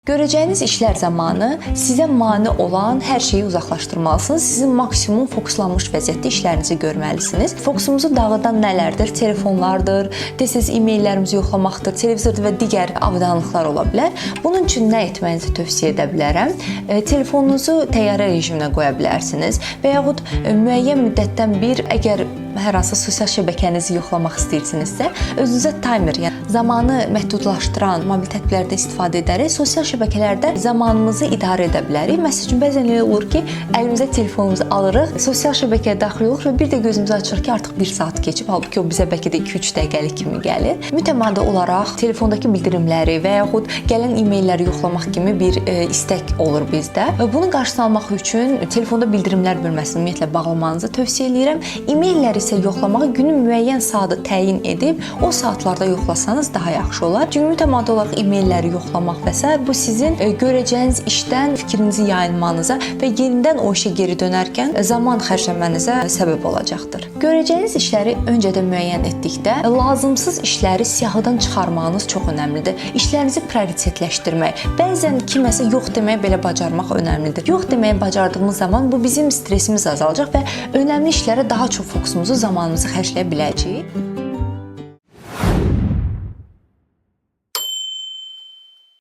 Görəcəyiniz işlər zamanı sizə mane olan hər şeyi uzaqlaşdırmalısınız. Sizin maksimum fokuslanmış vəziyyətdə işlərinizi görməlisiniz. Fokusumuzu dağıdan nələrdir? Telefonlardır, tez-tez e-maillərimizi yoxlamaqdır, televizordur və digər avadanlıqlar ola bilər. Bunun üçün nə etməyinizi tövsiyə edə bilərəm? Telefonunuzu təyyarə rejiminə qoya bilərsiniz və yaxud müəyyən müddətdən bir əgər hər hansı sosial şəbəkənizi yoxlamaq istəyirsinizsə, özünüzə timer, yəni zamanı məhdudlaşdıran mobil tətbiqlərdən istifadə edərək sosial şəbəkələrdə zamanımızı idarə edə bilərik. Məsəl üçün, bəzən elə olur ki, əlimizə telefonumuzu alırıq, sosial şəbəkəyə daxil oluruq və bir də gözümüzü açırıq ki, artıq 1 saat keçib, halbuki o bizə bəlkə də 2-3 dəqiqəlik kimi gəlir. Mütəmadi olaraq telefondakı bildirimləri və yaxud gələn e-mailləri yoxlamaq kimi bir istək olur bizdə. Bunun qarşısını almaq üçün telefonda bildirimlər bölməsini ümumiyyətlə bağlamanızı tövsiyə edirəm. E-mailləri isə yoxlamağı günün müəyyən saatı təyin edib, o saatlarda yoxlasanız daha yaxşı olar. Çünki mütəmadi olaraq e-mailləri yoxlamaq və s. bu sizin görəcəyiniz işdən fikrinizi yayılmanıza və yenidən o işə geri dönərkən zaman xərcləmənizə səbəb olacaqdır. Görəcəyiniz işləri öncədən müəyyən etdikdə lazımsız işləri siyahıdan çıxarmağınız çox önəmlidir. İşlərinizi prioritetləşdirmək, bəzən kiməsə yox deməyə belə bacarmaq önəmlidir. Yox deməyə bacardığımız zaman bu bizim stresimiz azalacaq və önəmli işlərə daha çox fokusumuzu, zamanımızı xərcləyə biləcəyik.